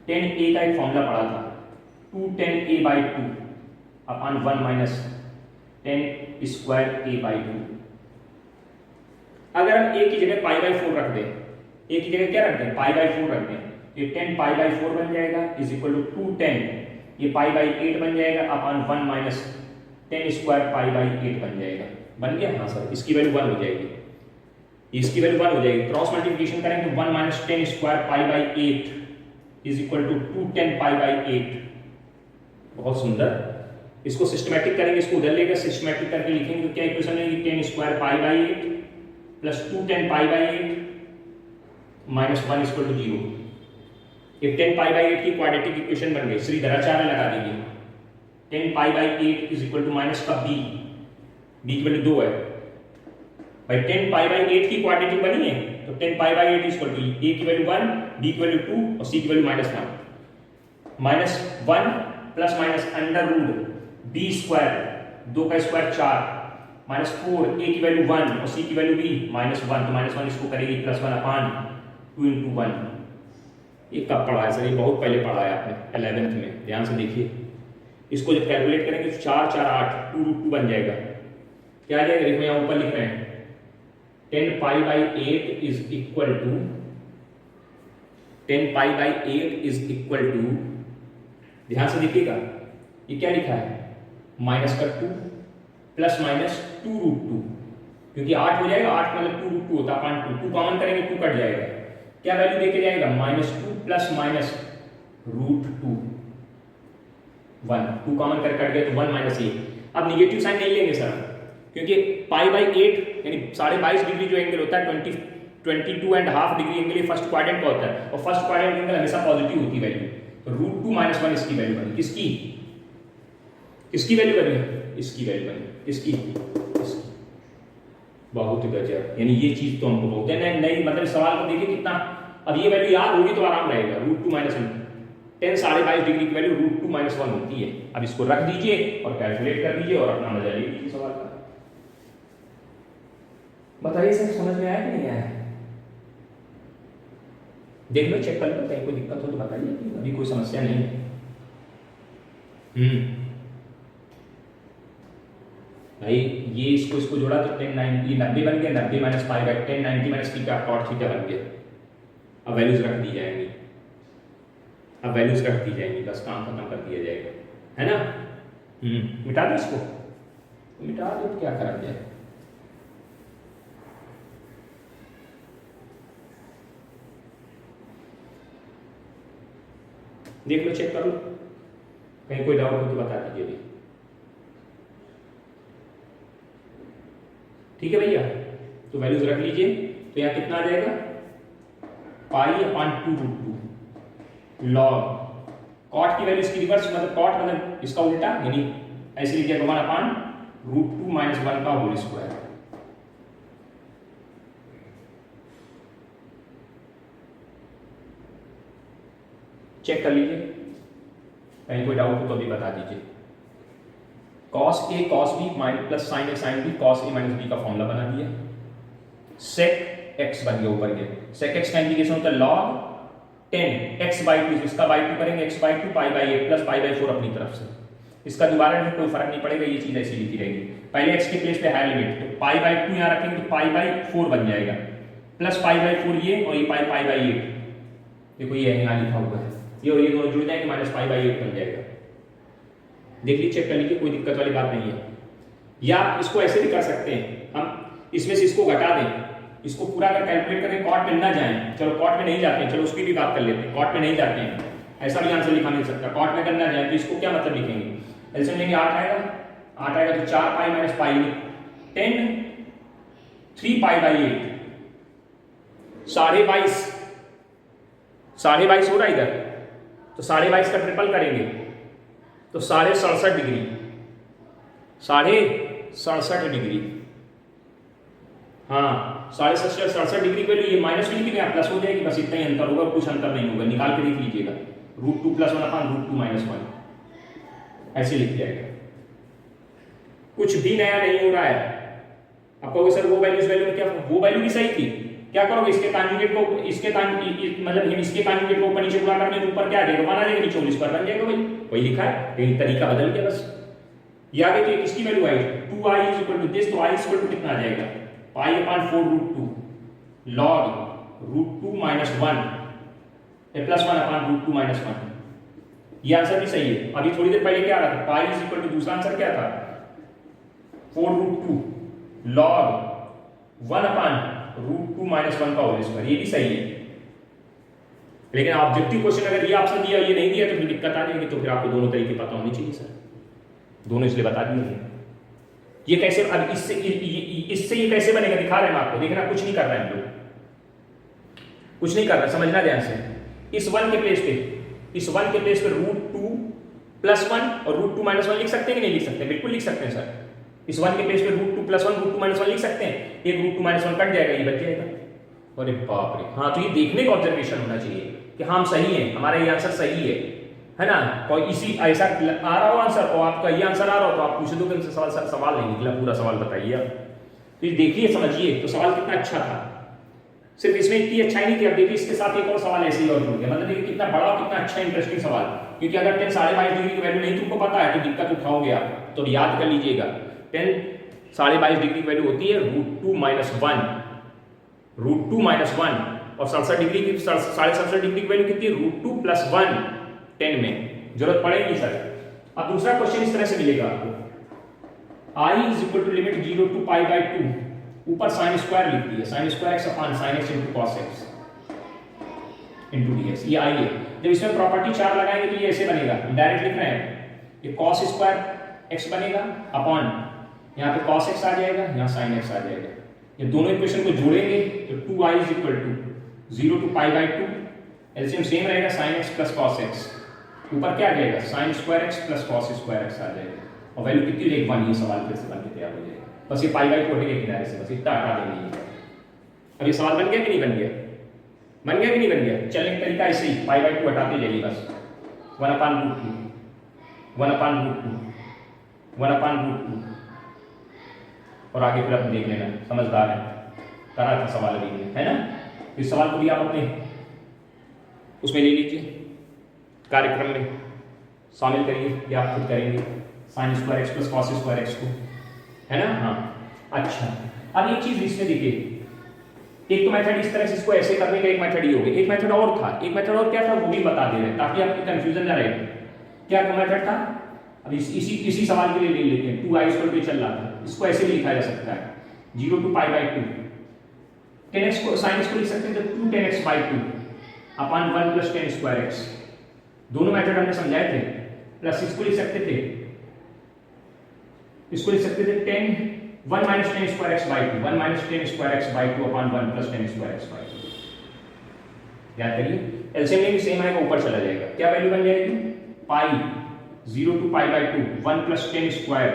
10a का एक फॉर्मूला पढ़ा था, 210a/2 upon 1 minus 10 square a/2। अगर हम a की जगह पाई बाई 4 रख दें, a की जगह क्या रख दें, पाई बाई 4 रख दें, ये 10 पाई बाई 4 बन जाएगा इज इक्वल टू 210, ये पाई बाई 8 बन जाएगा upon 1 minus 10 square pi by 8 बन जाएगा। बन गया, हाँ सर, इसकी वैल्यू 1 हो जाएगी, इसकी वैल्यू 1 हो जाएगी। क्रॉस मल्टीप्लिकेशन करेंगे तो 1 minus 10 square pi by 8 is equal to 210 pi by 8। बहुत सुंदर, इसको सिस्टमैटिक करेंगे, इसको उधर लेकर सिस्टमैटिक करके लिखेंगे तो क्या इक्वेशन है, 10 square pi by 8 plus 210 pi by 8 minus 1 equal to 0। ये 10 पाई बाई 8 की क्वाड्रेटिक इक्वेशन बन गई, श्रीधराचार्य लगा दीजिए। 10 pi by 8 is equal to minus का b की वैल्यू 2 है भाई, 10 पाई बाई 8 की क्वाड्रेटिक बनी है तो 10 pi by 8 is equal to a की वैल्यू 1, b की वैल्यू 2 और c की value -1, -1 plus minus under root b square, 2 का स्क्वायर 4 -4 a की वैल्यू 1 और c की वैल्यू भी -1, तो -1 इसको करेगी +1 अपॉन 2 × 1। ये कब पढ़ा है सर, ये बहुत पहले पढ़ा है आपने 11th में, ध्यान से देखिए। इसको जब कैलकुलेट करेंगे तो 4 4 8 2 रूट 2 बन जाएगा। क्या आ जाएगा, देखो यहाँ ऊपर लिख रहे हैं 10 pi by 8 is equal to 10 pi by 8 is equal to, ध्यान से देखिएगा ये क्या लिखा है, माइनस का 2 प्लस माइनस 2 रूट 2, क्योंकि 8 हो जाएगा, 8 मतलब 2 रूट 2 होता है, अपॉन 2 कॉमन करेंगे 2 कट जाएगा, क्या वैल्यू देके जाएगा, -2 प्लस माइनस रूट 2 1, 2 कॉमन कर कट गया तो 1 माइनस 8। अब निगेटिव साइन नहीं लेंगे सर, क्योंकि पाई बाई 8 यानी 22.5 डिग्री जो एंगल होता है 22.5 डिग्री एंगल ये फर्स्ट क्वाड्रेंट का होता है, और फर्स्ट क्वाड्रेंट एंगल हमेशा पॉजिटिव होती है वैल्यू, तो रूट 2 माइनस 1 इसकी वैल्यू बनी, किसकी, किसकी वैल्यू बनी, इसकी वैल्यू बनी, किसकी, इसकी। बहुत गजब, यानी ये चीज तो हमको बोलते हैं नहीं, मतलब सवाल को देखिए कितना, अब ये वैल्यू याद होगी तो आराम रहेगा, रूट 2 माइनस 1, 10 22.5 डिग्री की वैल्यू रूट 2 माइनस 1 होती है। अब इसको रख दीजिए और कैलकुलेट कर दीजिए और अपना मजा लीजिए सवाल का। बताइए सर समझ में आया कि नहीं आया, देख लो, चेक कर लो, कहीं कोई दिक्कत हो तो बताइए, अभी कोई समस्या नहीं है। भाई ये इसको जोड़ा तो 10 90 90 बन गया, 90 minus pi by 10 90 minus theta cot theta बन गया। अब वैल्यूज रख दी जाएंगी, अब वैल्यूज रखती जाएंगी, बस काम खत्म कर दिया जाएगा, है ना। मिटा दो इसको, मिटा दो, क्या करा जाए। देख लो, चेक कर लो, कहीं कोई डाउट हो तो बता दीजिए भी। ठीक है भैया, तो वैल्यूज रख लीजिए। तो यहाँ कितना आ जाएगा, π/2√2 लॉग कॉट की वैल्यू इसकी रिवर्स, मतलब कॉट मतलब इसका उल्टा, यानी ऐसे लीजिएगा 1/√2 - 1 का होल स्क्वायर। चेक कर लीजिए, कहीं कोई डाउट हो तो अभी बता दीजिए। cos A cos B plus sin A sin B cos A - B का फॉर्मूला बना दिया। sec x बन गया ऊपर के, sec x का इंडिकेशन होता है log 10 x/2, इसका बाई 2 करेंगे, x/2 π/8 प्लस π/4 अपनी तरफ से। इसका दोबारा में कोई फर्क नहीं पड़ेगा, ये चीज ऐसी लिखी रहेगी। पहले x के प्लेस पे हायर लिमिट, तो π/2 यहाँ रखेंगे तो π/4 बन जाएगा, प्लस π/4 ये, और ये π/8, देखो ये यहाँ लिखा हुआ है, ये और ये दोनों जुड़ जाएंगे, माइनस π/8 बन जाएगा। देख लीजिए, चेक कर लीजिए, कोई दिक्कत वाली बात नहीं है। या इसको ऐसे भी कर सकते हैं, हम इसमें से इसको घटा दें, इसको पूरा अगर कैलकुलेट करें, कॉट में ना जाएं, चलो कॉट में नहीं जाते हैं, चलो उसकी भी बात कर लेते हैं, कॉट में नहीं जाते हैं, ऐसा भी आंसर लिखा नहीं सकता। कॉट में करना जाए तो इसको क्या मतलब लिखेंगे, एलसीएम लेंगे, 8 आएगा, 8 आएगा तो 4π - π 10 3π/8 22.5 22.5 हो रहा है इधर, तो 22.5 का ट्रिपल करेंगे तो 67.5 डिग्री, 67.5 डिग्री, हाँ 67.5 डिग्री वैल्यू, ये माइनस भी लिखेंगे, प्लस हो जाएगी, बस इतना ही अंतर होगा, कुछ अंतर नहीं होगा, निकाल के देख लीजिएगा। √2 + 1/√2 - 1 ऐसे लिख जाएगा, कुछ भी नया नहीं हो रहा है। आप कहोगे सर वो वैल्यू में क्या, वो वैल्यू भी सही थी, क्या करोगे, इसके कॉन्जुगेट को मतलब इसके कॉन्जुगेट को ऊपर नीचे गुणा करने, ऊपर क्या आ जाएगा, 1 आ जाएगा, नीचे 40 पर बन जाएगा, वही लिखा है, लेकिन तरीका बदल गया बस। ये आगे तो किसकी वैल्यू आई, 2i = दिस, तो i = कितना आ जाएगा, π/4√2 log √2 - 1 प्लस 1/√2 - 1। ये आंसर भी सही है। अभी थोड़ी देर पहले क्या आ रहा था, पाई = दूसरा आंसर क्या था, 4√2 log 1/√2 - 1 का होल स्क्वायर, ये भी सही है। लेकिन ऑब्जेक्टिव क्वेश्चन अगर ये ऑप्शन दिया, ये नहीं दिया, तो फिर दिक्कत आ जाएगी। तो फिर आपको दोनों तरीके पता होनी चाहिए सर, दोनों इसलिए बता दिए। ये कैसे, अब इससे ये कैसे बनेगा दिखा रहे हैं आपको, देखना, कुछ नहीं कर रहे हैं हम लोग, कुछ नहीं कर रहे, समझना ध्यान से। इस 1 के प्लेस पे, इस 1 के प्लेस पे √2 + 1 और √2 - 1 लिख सकते हैं कि नहीं लिख सकते, बिल्कुल लिख सकते हैं सर। इस 1 के प्लेस पे √2 + 1 √2 - 1 लिख सकते हैं, एक √2 - 1 कट जाएगा, ये बच जाएगा। अरे बाप रे, हाँ, तो ये देखने का ऑब्जर्वेशन होना चाहिए कि हम सही हैं, हमारा ये आंसर सही है ना। कोई इसी ऐसा आ रहा हो आंसर और आपका ये आंसर आ रहा हो तो आप पूछ दो कि सवाल नहीं निकला, पूरा सवाल बताइए आप। तो देखिए, समझिए, तो सवाल कितना अच्छा था, सिर्फ इसमें इतनी अच्छा ही नहीं थी। अब देखिए, इसके साथ एक और सवाल ऐसे ही और जुड़ गया, मतलब देखिए कितना बड़ा, कितना अच्छा इंटरेस्टिंग सवाल। क्योंकि अगर 10 22.5 डिग्री की वैल्यू नहीं तुमको पता है तो दिक्कत उठाओगे आप, तो याद कर लीजिएगा, 10 22.5 डिग्री की वैल्यू होती है √2 - 1, √2 - 1, और 67 डिग्री की 67.5 डिग्री की वैल्यू कितनी है, √2 + 1 10 में, जरूरत पड़ेगी सर। अब दूसरा क्वेश्चन इस तरह से मिलेगा आपको, I = लिमिट 0 to π/2, ऊपर sin² लिख दिया, sin² x / sin x × cos x × dx, ये आई है। जब इसमें प्रॉपर्टी 4 लगाएंगे तो ये ऐसे बनेगा, डायरेक्ट लिख रहे हैं, ये cos² x बनेगा अपॉन, यहाँ पे cos x आ जाएगा, यहाँ sin x आ जाएगा। ये दोनों इक्वेशन को जोड़ेंगे तो 2i = 0 to π/2, एलसीएम सेम रहेगा, sin x + cos x, ऊपर क्या आ जाएगा, sin² x + cos² x आ जाएगा, और वैल्यू कितनी लेग 1, ये सवाल फिर से बन के तैयार हो जाएगा। बस ये π/2 हटेगा किनारे से, बस इतना हटा देंगे। अब ये सवाल बन गया कि नहीं बन गया, बन गया कि नहीं बन गया। चलने का तरीका ऐसे ही, π/2 हटाते जाइए बस, 1/√2 1/√2 1/√2, और आगे फिर आप देख लेना, समझदार है, करा था सवाल अभी, है ना। इस सवाल को भी आप अपने उसमें ले लीजिए, कार्यक्रम में शामिल करिए, या आप खुद करेंगे sin² x + cos² x को, है ना। हाँ, अच्छा, अब एक चीज इसमें देखिए, एक तो मेथड इस तरह से इसको ऐसे करने का एक मेथड ही हो गया, एक मेथड और था, एक मेथड और क्या था वो भी बता दे रहे हैं ताकि आपकी कंफ्यूजन ना रहे। क्या मेथड था, अब इसी सवाल के लिए ले लेते हैं। 2i स्क्वायर चल रहा था, इसको ऐसे भी लिखा जा सकता है 0 to π/2। 10x को साइन इसको लिख सकते हैं तो 2 10x/2 अपॉन 1 + 10 स्क्वायर x। दोनों मेथड हमने समझाए थे। प्लस इसको लिख सकते थे 10 1 - 10 square x/2 1 - 10 square x/2 upon 1 + 10 square x/2। याद करिए, एलसीएम में भी सेम आएगा, ऊपर चला जाएगा। क्या वैल्यू बन जाएगी, पाई 0 to π/2 1 + 10 square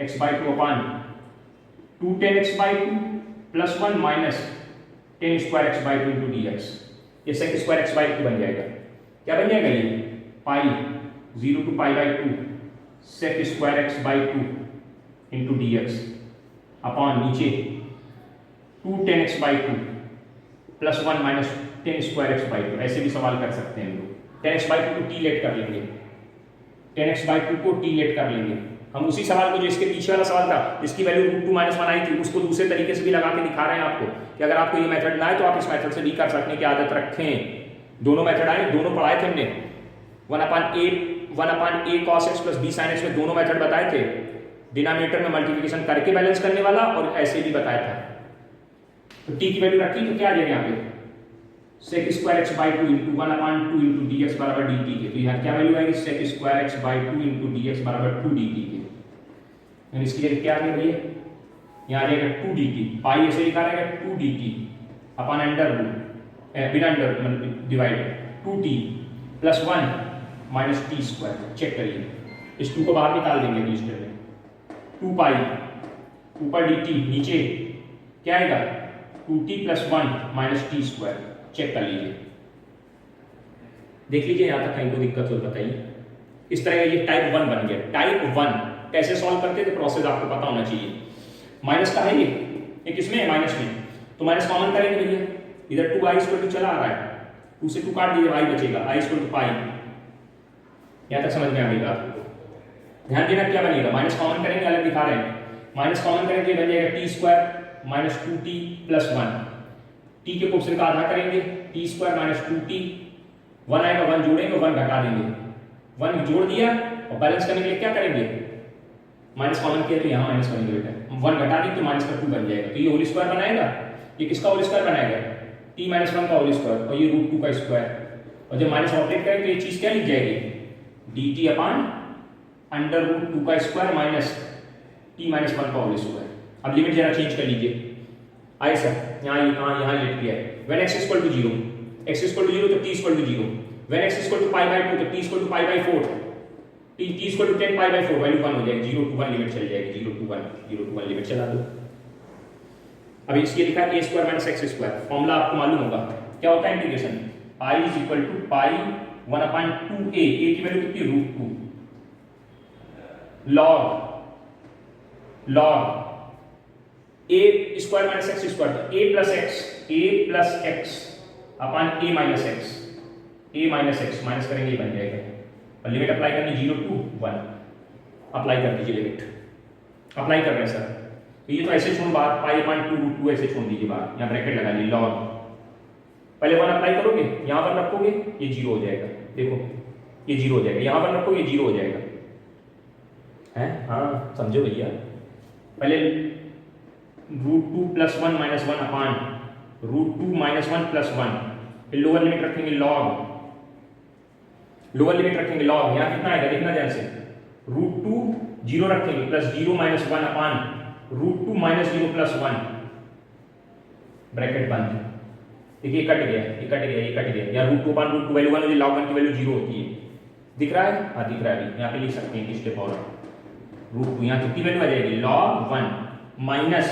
x/2 upon 2 10x/2 plus 1 minus 10 square x/2 into dx। ये sec स्क्वायर x/2 बन जाएगा। क्या बन जाएगा ये, पाई 0 to π/2 sec square x/2 into dx upon नीचे 2 10x/2 plus 1 minus 10 square x/2। ऐसे भी सवाल कर सकते हैं हम लोग। 10x/2 को t लेट कर लेंगे, 10x/2 को t लेट कर लेंगे। हम उसी सवाल को जो इसके पीछे वाला सवाल था जिसकी वैल्यू √2 - 1 आई थी उसको दूसरे तरीके से भी लगा के दिखा रहे हैं आपको कि अगर आपको ये मेथड ना आए तो आप इस मेथड से भी कर सकने की आदत रखें। दोनों मेथड आए, दोनों पढ़ाए थे हमने। 1/a cos x plus b sin x में दोनों मेथड बताए थे। डिनोमिनेटर में मल्टीप्लिकेशन करके बैलेंस करने वाला और ऐसे भी बताया था। तो t की वैल्यू रखी तो क्या आ जाएगा यहाँ पे, sec square x/2 into 1/2 into dx बराबर dt के। तो यहाँ क्या वैल्यू आएगी, sec square x/2 into dx बराबर 2 dt के। यानी इसकी जगह क्या आ गया भैया, यहाँ आ जाएगा 2 dt। पाई ऐसे लिखा रहेगा 2 dt अपॉन अंडर रूट बिना under divide 2t plus 1 minus t square. Check करिए, इस 2 को बाहर निकाल देंगे रजिस्टर में। 2 पाई ऊपर dt, नीचे क्या आएगा 2t plus 1 minus t square. Check कर लीजिए, देख लीजिए यहां तक कहीं को दिक्कत हो बताइए। इस तरह ये टाइप 1 बन गया। टाइप 1 कैसे सॉल्व करते थे, प्रोसेस आपको पता होना चाहिए। माइनस का है ये किसमें है, माइनस में, तो माइनस कॉमन करेंगे भैया। इधर 2i स्क्वायर चला आ रहा है, 2 से 2 काट दीजिए, y बचेगा i स्क्वायर पाई। यहां तक समझ में आ गई आपको। ध्यान देना क्या बनेगा, माइनस कॉमन करेंगे, अलग दिखा रहे हैं। माइनस कॉमन करेंगे बन जाएगा t square minus 2t plus 1। t के कोफिशिएंट का आधा करेंगे, t स्क्वायर माइनस 2t। 1 आएगा, 1 जोड़ेंगे, 1 घटा देंगे। 1 जोड़ दिया और बैलेंस करने के लिए क्या करेंगे, माइनस कॉमन किया तो यहाँ माइनस करेंगे बेटा। 1 घटा दी तो माइनस का 2 बन जाएगा। तो ये होल स्क्वायर बनाएगा, ये किसका होल स्क्वायर बनाएगा, t - 1 का होल स्क्वायर, और ये √2 का स्क्वायर। और जब माइनस ऑपरेट करेंगे तो ये चीज क्या लिख जाएगी, dt अपॉन अंडर √2 का स्क्वायर माइनस t - 1 का होल स्क्वायर। अब लिमिट जरा चेंज कर लीजिए। आई सर यहाँ लिख दिया है। व्हेन x = 0, x = 0 तो t = 0। व्हेन x = π/2 तो t = π/4। t = 10 π/4 वैल्यू 1 हो जाएगी। 0 to 1 लिमिट चल जाएगी। 0 to 1 लिमिट चला दो। अब इसके लिखा है a² - x²। फॉर्मूला आपको मालूम होगा क्या होता है integration, i = pi 1/2a। a की वैल्यू कितनी, √2 log a² - x²। a plus x upon a minus x minus करेंगे ये बन जाएगा। और लिमिट अप्लाई करनी 0 to 1। अप्लाई कर दीजिए लिमिट, अप्लाई कर रहे हैं सर। तो ये तो ऐसे छोड़ बाहर, π/2 ऐसे छोड़ दीजिए बाहर, यहाँ ब्रैकेट लगा लीजिए। लॉग पहले 1 अप्लाई करोगे, यहाँ पर रखोगे ये 0 हो जाएगा। देखो ये 0 हो जाएगा, यहाँ पर रखोगे ये 0 हो जाएगा। है हाँ समझो भैया। पहले √2 + 1 - 1 अपॉन √2 - 1 + 1। फिर लोअर लिमिट रखेंगे लॉग, लोअर लिमिट रखेंगे लॉग। यहाँ कितना आएगा देखना ध्यान से, √2 0 रखेंगे प्लस 0 - 1 अपॉन √2 - 0 + 1 ब्रैकेट बंद। देखिए कट गया, ये कट गया, ये कट गया। यहाँ √2 अपॉन √2 वैल्यू 1 होती है, log 1 की वैल्यू 0 होती है। दिख रहा है, हाँ दिख रहा है। यहाँ पे लिख सकते हैं स्टेप और √2 यहाँ कितनी वैल्यू आ जाएगी, log 1 minus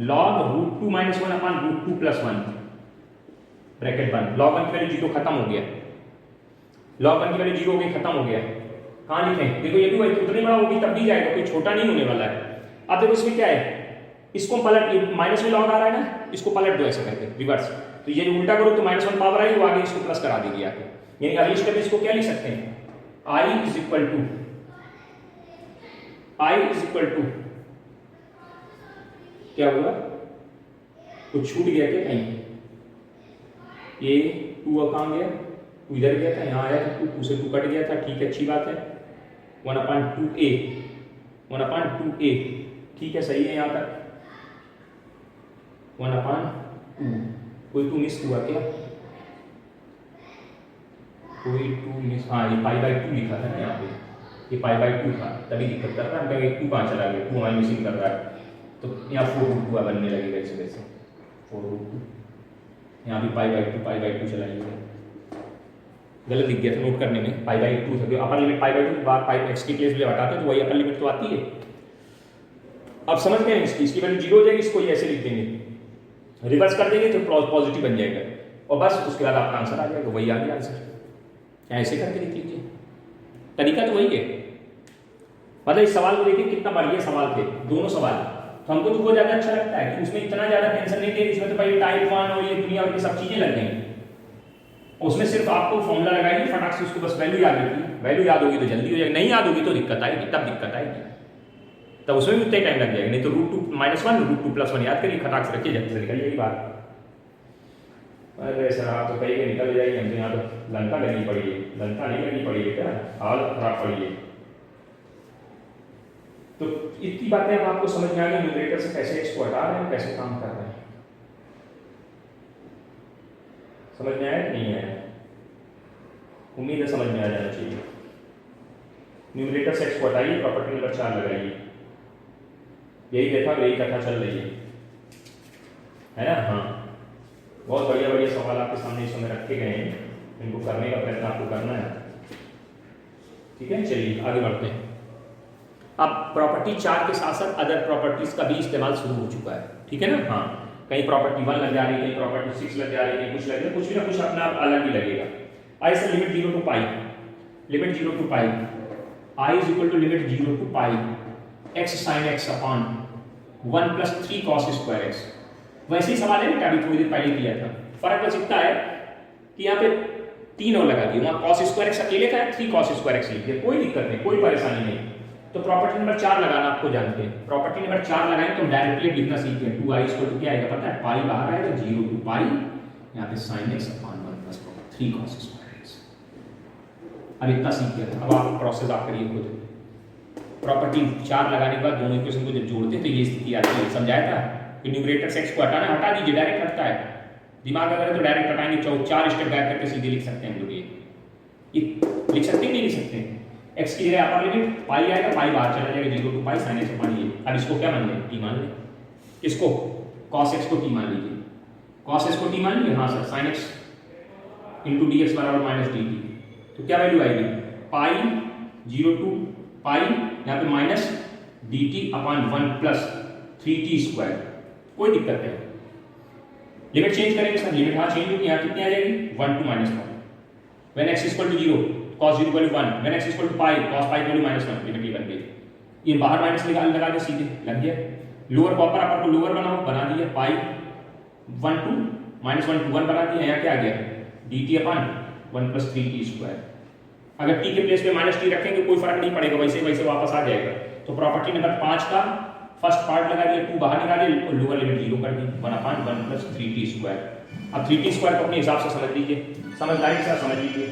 log √2 - 1 upon √2 + 1 bracket बंद। log 1 की वैल्यू 0 खत्म हो गया, log 1 की वैल्यू 0 हो गई, खत्म हो गया। कहाँ लिखें, देखो ये भी वही उतना ही बड़ा होगी तब भी जाएगा, कोई छोटा नहीं होने वाला है। अब देखो इसमें क्या है, इसको पलट, माइनस में लॉग आ रहा है ना, इसको पलट दो ऐसे करके रिवर्स। तो ये उल्टा करो तो -1 पावर आई, वो आगे इसको प्लस करा देगी आगे। यानी अगली स्टेप इसको क्या लिख सकते हैं, i इज इक्वल टू क्या होगा, कुछ छूट गया क्या कहीं? ये 2 कहाँ गया? 2 इधर गया था, यहाँ आया था 2 से 2 कट गया था, ठीक है अच्छी बात है। 1/2a 1/2a ठीक है सही है यहाँ तक 1/2। कोई 2 मिस हुआ क्या? कोई 2 मिस, हाँ ये π/2 लिखा था ना यहाँ पे, ये π/2 था तभी दिक्कत कर रहा है। 2 कहाँ चला गया? 2 हमारी मिसिंग कर रहा है, तो यहाँ 4√2 बनने लगेगा इस वजह से 4√2। यहाँ भी π/2 चलाइएगा, गलत दिख गया था नोट करने में, π/2 था। अपर लिमिट π/2 बार x की प्लेस में हटाते हैं तो वही अपर लिमिट तो आती है। अब समझ गए इसकी वैल्यू 0 हो जाएगी, इसको ऐसे लिख देंगे, रिवर्स कर देंगे तो पॉजिटिव बन जाएगा और बस उसके बाद आपका आंसर आ जाएगा, वही आ गया आंसर। ऐसे करके लिख लीजिए, तरीका तो वही है। मतलब इस सवाल को देखिए कितना बढ़िया सवाल थे दोनों सवाल। तो हमको तो वो ज्यादा अच्छा लगता है कि उसमें इतना ज्यादा टेंशन नहीं थे, इसमें तो भाई टाइप 1 और ये दुनिया भर की सब चीजें लग गई। उसमें सिर्फ आपको फॉर्मूला लगाइए फटाक से, उसको बस वैल्यू याद रखिए, वैल्यू याद होगी तो जल्दी हो जाएगी, नहीं याद होगी तो दिक्कत आएगी, तब दिक्कत आएगी, तब उसमें भी उतना ही टाइम लग जाएगा। नहीं तो √2 - 1 √2 + 1 याद करिए, खटाक से रखिए, जल्दी से निकल जाएगी बात। अरे सर आप तो कहीं निकल जाएगी, हमसे यहाँ तो लंका लगी पड़ी है, लंका नहीं लगी पड़ी है क्या, हालत खराब पड़ी है। तो इतनी बातें अब आपको समझ में आ गई न्यूमरेटर से कैसे x को हटा रहे हैं, कैसे काम कर रहे हैं, समझ में आया कि नहीं आया? उम्मीद है समझ में आ जाना चाहिए। न्यूमरेटर से x को हटाइए, प्रॉपर्टी नंबर 4 लगाइए, यही देखा यही कथा चल रही है ना? हाँ, बहुत बढ़िया बढ़िया सवाल आपके सामने इस समय रखे गए हैं, इनको करने का प्रयत्न आपको करना है, ठीक है। चलिए आगे बढ़ते हैं। अब प्रॉपर्टी 4 के साथ साथ अदर प्रॉपर्टीज का भी इस्तेमाल शुरू हो चुका है, ठीक है ना? हाँ, कहीं प्रॉपर्टी 1 लग जा रही है, कहीं प्रॉपर्टी 6 लग जा रही है, कुछ लग रहा है, कुछ भी ना कुछ अपना अलग ही लगेगा। आई से limit 0 to π, limit 0 to π, i is equal to limit 0 to π x sin x upon 1 + 3 cos square x। वैसे ही सवाल है अभी थोड़ी देर पहले किया था, फर्क बस इतना है कि यहाँ पे 3 और लगा दिया, वहाँ cos स्क्वायर x अकेले का है, 3 cos स्क्वायर x लिख दिया, कोई दिक्कत नहीं, कोई परेशानी नहीं। तो प्रॉपर्टी नंबर 4 लगाना आपको जानते हैं, प्रॉपर्टी नंबर 4 लगाएं तो डायरेक्टली लिखना सीखते हैं। 2i = क्या आएगा पता है? पाई बाहर आएगा 0 to π, यहाँ पे sin x upon 1 + 3 cos square x। अब इतना सीख गया था, अब आप प्रोसेस आप करिए खुद। प्रॉपर्टी 4 लगाने के बाद दोनों इक्वेशन को जब जोड़ते हैं तो ये स्थिति आती है, समझाया था कि न्यूमरेटर से x को हटाना, हटा दीजिए, डायरेक्ट हटता है, दिमाग अगर है तो डायरेक्ट हटाएंगे, 4 स्टेप बैक करके सीधे लिख सकते हैं हम लोग। ये लिख सकते हैं नहीं लिख सकते हैं? x की जगह अपर लिमिट पाई आएगा, पाई बाहर चला जाएगा, 0 to π sin x अपॉन ये। अब इसको क्या मान लें? t मान लें, इसको cos x को t मान लीजिए, cos x को t मान लीजिए, हाँ sir, sin x × dx = -dt। तो क्या वैल्यू आएगी? पाई 0 to π, यहाँ पे माइनस dt अपॉन 1 + 3t²। कोई दिक्कत नहीं, लिमिट चेंज करेंगे सर, लिमिट हाँ चेंज होगी, यहाँ कितनी आ जाएगी? 1 to -1 when x = 0 cos 0 = 1 when x = π cos π = -1, limit ये बन गई। ये बाहर माइनस लगा दे, सीधे लग गया। लोअर को अपर, अपर को लोअर बना दिया, पाई 1 to -1 to 1 बना दिया, यहाँ क्या आ गया? dt upon 1 + 3t²। अगर t के प्लेस पे -t रखेंगे कोई फर्क नहीं पड़ेगा, वैसे वैसे वापस आ जाएगा। तो प्रॉपर्टी नंबर 5 का फर्स्ट पार्ट लगा दिया, 2 बाहर निकालिए और लोअर लिमिट 0 कर दी, 1/1 + 3t²। अब 3t² को अपने हिसाब से समझ लीजिए, समझदारी के साथ समझ लीजिए,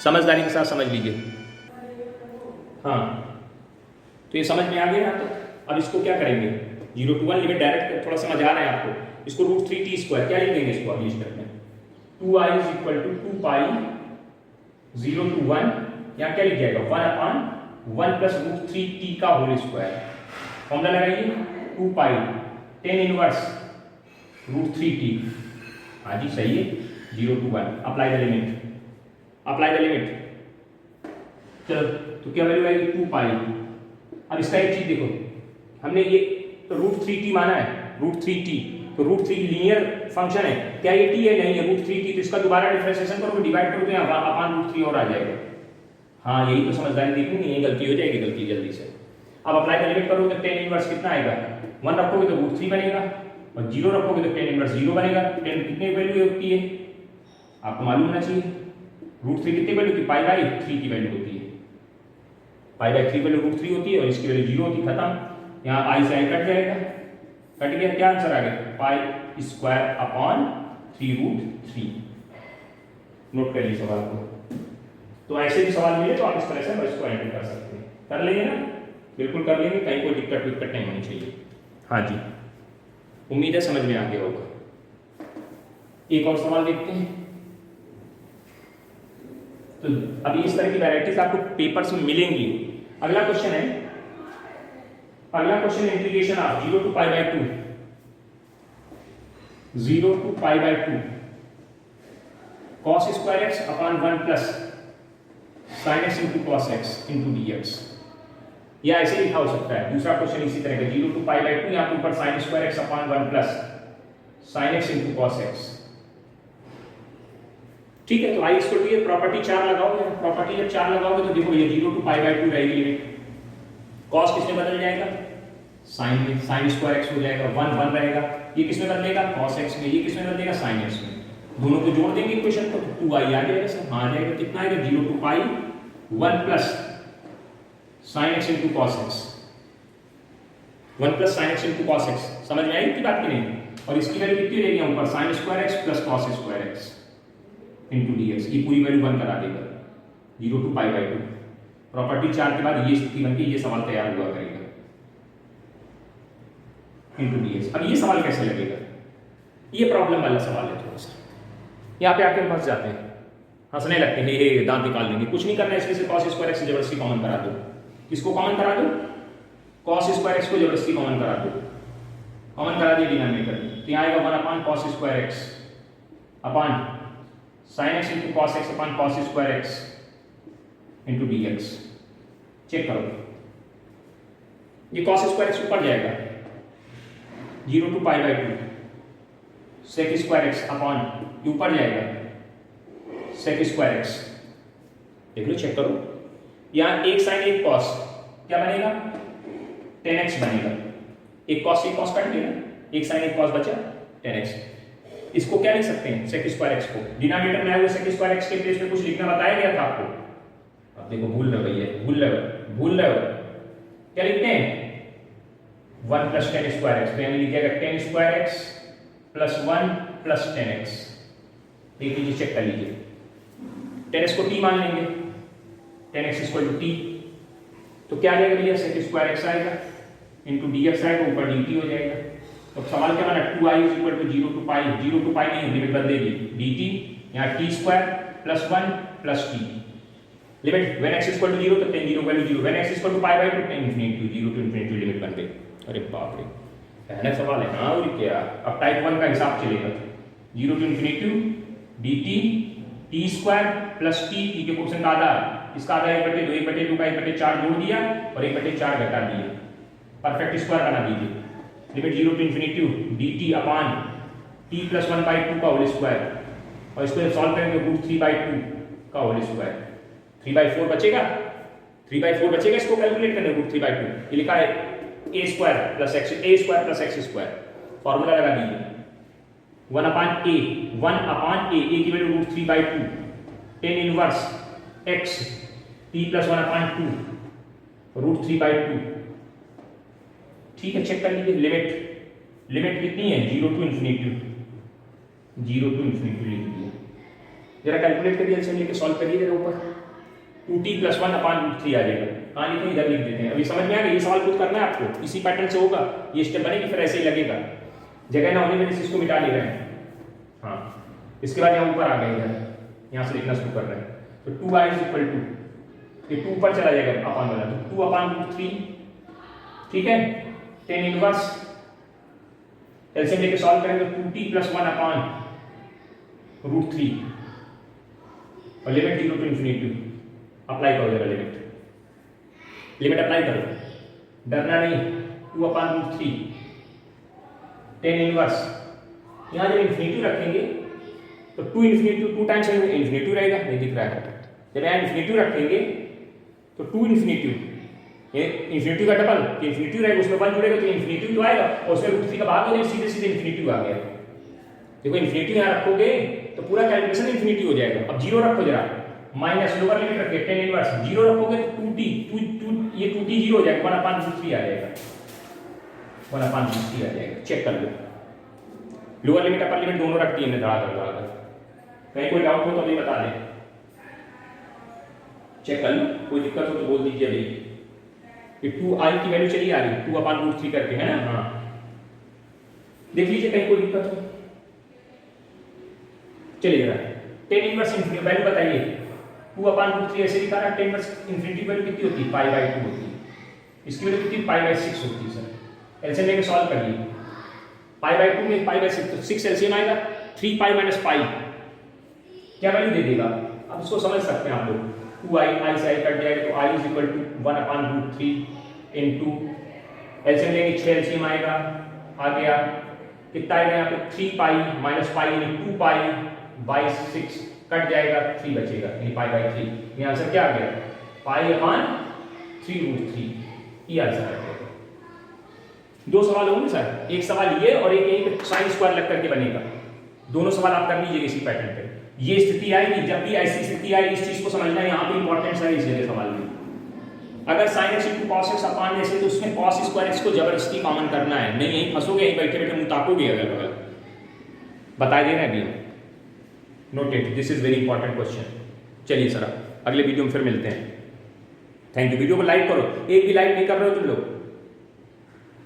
समझदारी के साथ समझ लीजिए। हाँ, तो ये समझ में आ गया ना? तो अब इसको क्या करेंगे? 0 to 1 लिमिट डायरेक्ट थोड़ा समझ आ रहा है आपको, इसको √3t² क्या लिख देंगे इसको अगली स्टेप में? 2i = 2π 0 to 1, यहाँ क्या लिख जाएगा? 1/1 + √3t का होल स्क्वायर। फॉर्मूला लगाइए, 2π tan इनवर्स √3t। हाँ जी सही है, 0 to 1, apply the limit, apply the limit. चलो तो क्या वैल्यू आएगी? 2π। अब इसका एक चीज देखो, हमने ये तो √3t माना है, √3t, तो √3 लीनियर फंक्शन है, क्या ये t है? नहीं है, √3t, तो इसका दोबारा डिफरेंशिएशन करोगे, डिवाइड करोगे, अपॉन √3 और आ जाएगा। हाँ यही तो समझदारी देखनी है, गलती हो जाएगी, गलती जल्दी से। अब अप्लाई द लिमिट करोगे तो tan इनवर्स कितना आएगा? 1 रखोगे तो √3 बनेगा, और 0 रखोगे तो tan इनवर्स 0 बनेगा। tan कितने वैल्यू होती है आपको मालूम होना चाहिए, √3 कितनी वैल्यू होती है? π/3 की वैल्यू होती है, π/3 वैल्यू √3 होती है, और इसकी वैल्यू 0 होती है, खत्म। यहाँ i से i कट जाएगा, कट गया, क्या आंसर आ गया, पाई स्क्वायर अपॉन 3√3। नोट कर लीजिए सवाल को। तो ऐसे भी सवाल मिले तो आप इस तरह से इसको एंटर कर सकते हैं। कर लेंगे ना, बिल्कुल कर लेंगे, कहीं कोई दिक्कत नहीं होनी चाहिए। हाँ जी, उम्मीद है समझ में आ गया होगा। एक और सवाल देखते हैं। तो अभी इस तरह की वैरायटीज आपको पेपर्स में मिलेंगी। अगला क्वेश्चन है, अगला question integration of 0 to π/2, 0 to π/2 cos square x upon 1 plus sin x into cos x into dx। या ऐसे लिखा हो सकता है दूसरा क्वेश्चन इसी तरह का, 0 to π/2, यहाँ पे ऊपर sin square x upon 1 plus sin x into cos x. ठीक है, तो आई इसको ये प्रॉपर्टी 4 लगाओगे। प्रॉपर्टी जब 4 लगाओगे तो देखो ये 0 to π/2 रहेगी लिमिट। कॉस किसमें बदल जाएगा, साइन में, साइन स्क्वायर x हो जाएगा, 1 रहेगा। ये किसमें बदलेगा, कॉस x में। ये किसमें बदलेगा, साइन x में। दोनों को जोड़ देंगे इक्वेशन को तो 2i आ जाएगा सर। हाँ आ जाएगा, कितना आएगा, 0 to π 1 plus sign x into cos x, 1 plus sign x into cos x. समझ में आई की बात की नहीं। और इसकी वैल्यू कितनी रहेगी, ऊपर sine square x plus cos square x into dx। ये पूरी वैल्यू 1 करा देगा 0 to π/2। प्रॉपर्टी 4 के बाद ये स्थिति बनती है, ये सवाल तैयार हुआ करेगा इंटू dx। अब ये सवाल कैसे लगेगा, ये प्रॉब्लम वाला सवाल है थोड़ा सा। यहाँ पे आके फंस जाते हैं, हंसने लगते हैं, ये दांत निकाल देंगे। कुछ नहीं करना है, इसमें से cos स्क्वायर x जबरदस्ती कॉमन करा दो। किसको कॉमन करा दो, cos स्क्वायर x को जबरदस्ती कॉमन करा दो। कॉमन करा दिया डिनोमिनेटर में, तो यहाँ आएगा 1 upon cos square x upon sin x into cos x upon cos square x into dx। Check करो, ये cos स्क्वायर एक्स ऊपर जाएगा 0 to π/2, sec square x upon ऊपर जाएगा sec स्क्वायर एक्स। देख लो, चेक करो, यहाँ एक साइन एक कॉस, क्या बनेगा, 10x बनेगा। एक कॉस एक कॉस कट गया, एक साइन एक कॉस बचा 10x। इसको क्या लिख सकते हैं, sec स्क्वायर एक्स को। डिनोमिनेटर में आए हुए sec स्क्वायर एक्स के प्लेस में कुछ लिखना बताया गया था आपको। अब देखो भूल रहे हो भैया, भूल रहे हो। क्या लिखते हैं, 1 प्लस 10 स्क्वायर एक्स। तो यानी लिखिएगा 10 square x plus 1 plus 10x। देख लीजिए, चेक कर लीजिए। 10x को t मान लेंगे, 10x इक्वल टू t। तो क्या आ जाएगा भैया, sec स्क्वायर एक्स आएगा इंटू dx आएगा, ऊपर dt हो जाएगा। तो सवाल क्या बना, 2i equal to 0 to π, 0 to π नहीं, लिमिट बदलेगी dt, यहाँ t square plus 1 plus t। Limit when x equal to 0 तो tan 0 value 0, when x equal to π/2 tan infinity 0 to infinity limit बन गई। अरे बाप रे, पहला सवाल है। हाँ और क्या, अब टाइप 1 का हिसाब चलेगा, 0 to infinity dt t square plus t, t के कोएफिशिएंट का आधा, इसका आधा 1/2, 1/2 का 1/4 जोड़ दिया और 1/4 घटा दिया, परफेक्ट स्क्वायर बना दीजिए। Limit 0 to infinity dt upon t plus 1/2 का होल स्क्वायर, और इसको जब सॉल्व करेंगे √3/2 का होल स्क्वायर, 3/4 बचेगा, 3/4 बचेगा। इसको कैलकुलेट करने √3/2, ये लिखा है a square plus x square. Formula लगा दीजिए 1 अपॉन a की value √3/2 tan inverse x t plus 1 upon 2 √3/2। ठीक है, चेक कर लीजिए। लिमिट कितनी है, 0 to इन्फिनिटी लिख लीजिए। जरा कैलकुलेट करिए, एलसीएम लेके सॉल्व करिए जरा। ऊपर 2t प्लस 1 अपॉन √3 आ जाएगा। कहाँ लिखे, इधर लिख देते हैं। अभी समझ में आ गया, ये सवाल खुद करना है आपको, इसी पैटर्न से होगा, ये स्टेप बनेगी, फिर ऐसे ही लगेगा। जगह ना होने में इसको मिटा ले रहे हैं। हाँ, इसके बाद यहाँ ऊपर आ गए, इधर यहाँ से लिखना शुरू कर रहे हैं। तो 2i इक्वल टू, ये 2 ऊपर चला जाएगा अपॉन वाला, तो 2 अपॉन √3। ठीक है, tan इनवर्स एलसीएम लेके सॉल्व करेंगे तो 2t प्लस 1 अपॉन √3 और लिमिट 0 to इन्फिनिटी अप्लाई करो जरा। लिमिट अप्लाई करो, डरना नहीं। 2 अपॉन √3 tan इनवर्स, यहाँ जब इन्फिनिटी रखेंगे तो 2 टाइम्स इन्फिनिटी रहेगा, नहीं दिख रहा है। जब यहाँ इन्फिनिटी रखेंगे तो 2 इन्फिनिटी, ये इन्फिनिटी का डबल, इन्फिनिटी रहेगा, उसमें 1 जुड़ेगा तो इन्फिनिटी तो आएगा, और उसमें √3 का भाग हो जाएगा, सीधे इन्फिनिटी आ गया। देखो इन्फिनिटी यहाँ रखोगे तो पूरा कैलकुलेशन इन्फिनिटी हो जाएगा। अब 0 रखो जरा, माइनस लोअर लिमिट रखिए, tan इनवर्स 0 रखोगे तो 2t, ये 2t 0 हो जाएगा, 1 अपॉन √3 आ जाएगा। 1/√3 आ जाएगा। चेक कर लो, लोअर लिमिट अपर लिमिट दोनों रख दी हमने धड़ाधड़। कहीं कोई डाउट हो तो अभी बता दें, चेक कर लो, कोई दिक्कत हो तो बोल दीजिए अभी। ये 2i की वैल्यू चली आ रही 2/√3 करके, है ना? हाँ, देख लीजिए कहीं कोई दिक्कत हो। चलिए जरा tan इनवर्स इन्फिनिटी वैल्यू बताइए। 2/√3 ऐसे लिखा ना, tan इनवर्स इन्फिनिटी वैल्यू कितनी होती है? π/2 होती है। इसकी वैल्यू कितनी? π/6 होती है सर। एलसीएम लेके सॉल्व करिए। π/2 में π/6 तो 6 एलसीएम आएगा 3π - π, क्या वैल्यू दे देगा? अब इसको समझ सकते हैं आप लोग। 2i i से i कट जाएगा तो i = 1/√3 इनटू एलसीएम लेंगे 6 एलसीएम आएगा, आ गया कितना आएगा यहाँ पे 3π - π यानी 2π/6 कट जाएगा, 3 बचेगा यानी π/3। ये आंसर क्या आ गया? π/3√3। ये आंसर आ गया। दो सवाल होंगे सर, एक सवाल ये और एक यहीं पे साइन स्क्वायर लग करके बनेगा। दोनों सवाल आप कर लीजिए इसी पैटर्न पे। ये स्थिति आएगी, जब भी ऐसी स्थिति आए इस चीज को समझना है, यहाँ पे इंपॉर्टेंस है इसलिए सवाल में। अगर sin x * cos x अपान जैसे तो उसमें cos स्क्वायर x को जबरदस्ती कॉमन करना है, नहीं यहीं फंसोगे, यहीं बैठे बैठे मुंह ताकोगे अगल बगल। बता दे रहे हैं अभी, noted, this is very important question. चलिए सर अगले वीडियो में फिर मिलते हैं। Thank you. वीडियो को लाइक करो, एक भी लाइक नहीं कर रहे हो तुम लोग।